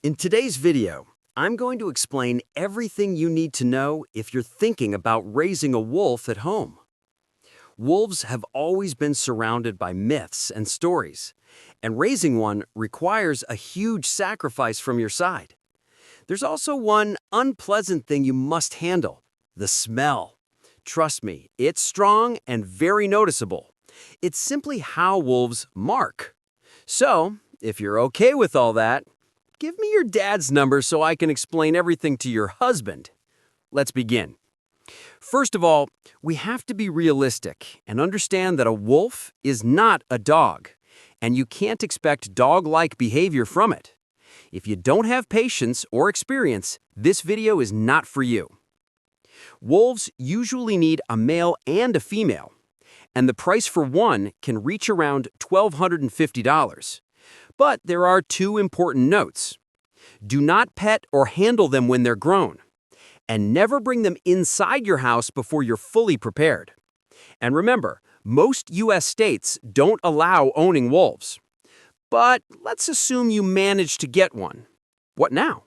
In today's video, I'm going to explain everything you need to know if you're thinking about raising a wolf at home. Wolves have always been surrounded by myths and stories, and raising one requires a huge sacrifice from your side. There's also one unpleasant thing you must handle: the smell. Trust me, it's strong and very noticeable. It's simply how wolves mark. So, if you're okay with all that, give me your dad's number so I can explain everything to your husband. Let's begin. First of all, we have to be realistic and understand that a wolf is not a dog, and you can't expect dog-like behavior from it. If you don't have patience or experience, this video is not for you. Wolves usually need a male and a female, and the price for one can reach around $1,250. But there are two important notes. Do not pet or handle them when they're grown, and never bring them inside your house before you're fully prepared. And remember, most U.S. states don't allow owning wolves. But let's assume you manage to get one. What now?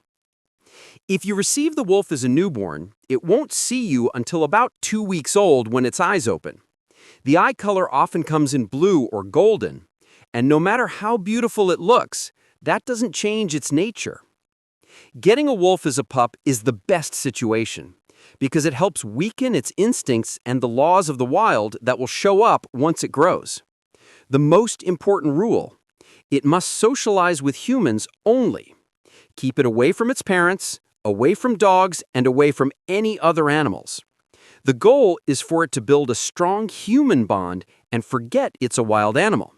If you receive the wolf as a newborn, it won't see you until about 2 weeks old when its eyes open. The eye color often comes in blue or golden, and no matter how beautiful it looks, that doesn't change its nature. Getting a wolf as a pup is the best situation because it helps weaken its instincts and the laws of the wild that will show up once it grows. The most important rule: it must socialize with humans only. Keep it away from its parents, away from dogs, and away from any other animals. The goal is for it to build a strong human bond and forget it's a wild animal.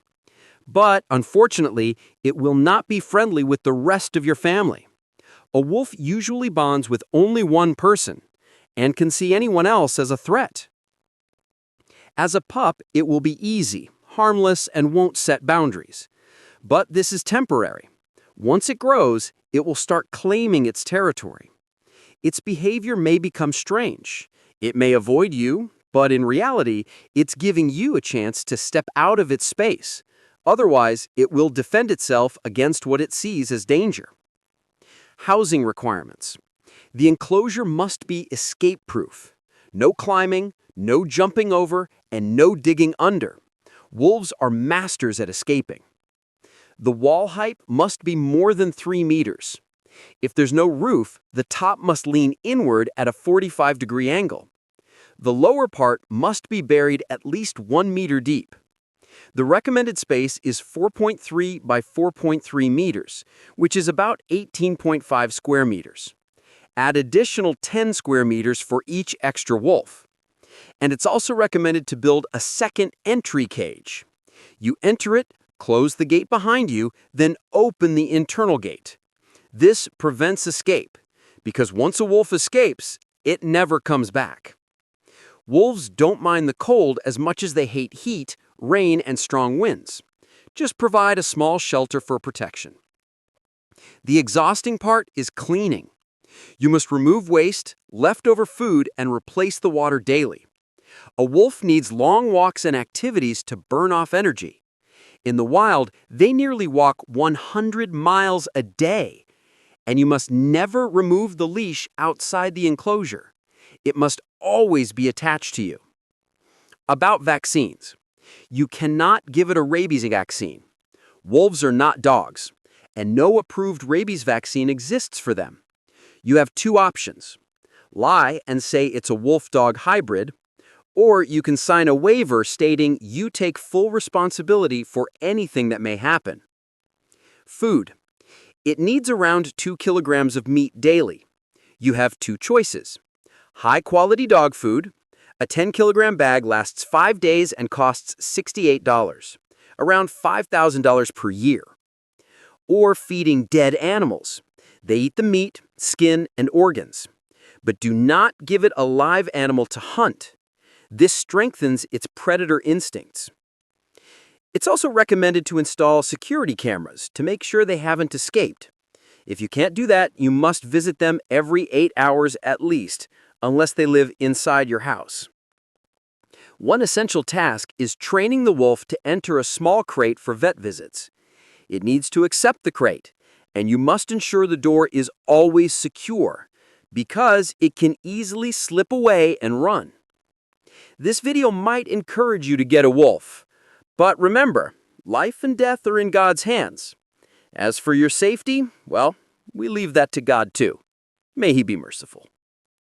But, unfortunately, it will not be friendly with the rest of your family. A wolf usually bonds with only one person and can see anyone else as a threat. As a pup, it will be easy, harmless, and won't set boundaries. But this is temporary. Once it grows, it will start claiming its territory. Its behavior may become strange. It may avoid you, but in reality, it's giving you a chance to step out of its space. Otherwise, it will defend itself against what it sees as danger. Housing requirements. The enclosure must be escape-proof. No climbing, no jumping over, and no digging under. Wolves are masters at escaping. The wall height must be more than 3 meters. If there's no roof, the top must lean inward at a 45-degree angle. The lower part must be buried at least 1 meter deep. The recommended space is 4.3 by 4.3 meters, which is about 18.5 square meters. Add additional 10 square meters for each extra wolf. And it's also recommended to build a second entry cage. You enter it, close the gate behind you, then open the internal gate. This prevents escape, because once a wolf escapes, it never comes back. Wolves don't mind the cold as much as they hate heat, rain, and strong winds. Just provide a small shelter for protection. The exhausting part is cleaning. You must remove waste, leftover food, and replace the water daily. A wolf needs long walks and activities to burn off energy. In the wild, they nearly walk 100 miles a day. And you must never remove the leash outside the enclosure. It must always be attached to you. About vaccines. You cannot give it a rabies vaccine. Wolves are not dogs, and no approved rabies vaccine exists for them. You have two options: lie and say it's a wolf-dog hybrid, or you can sign a waiver stating you take full responsibility for anything that may happen. Food. It needs around 2 kilograms of meat daily. You have two choices: high-quality dog food. A 10-kilogram bag lasts 5 days and costs $68, around $5,000 per year. Or feeding dead animals. They eat the meat, skin, and organs. But do not give it a live animal to hunt. This strengthens its predator instincts. It's also recommended to install security cameras to make sure they haven't escaped. If you can't do that, you must visit them every 8 hours at least, unless they live inside your house. One essential task is training the wolf to enter a small crate for vet visits. It needs to accept the crate, And you must ensure the door is always secure, because it can easily slip away and run. This video might encourage you to get a wolf. But remember, life and death are in God's hands. As for your safety, well, we leave that to God too. May He be merciful.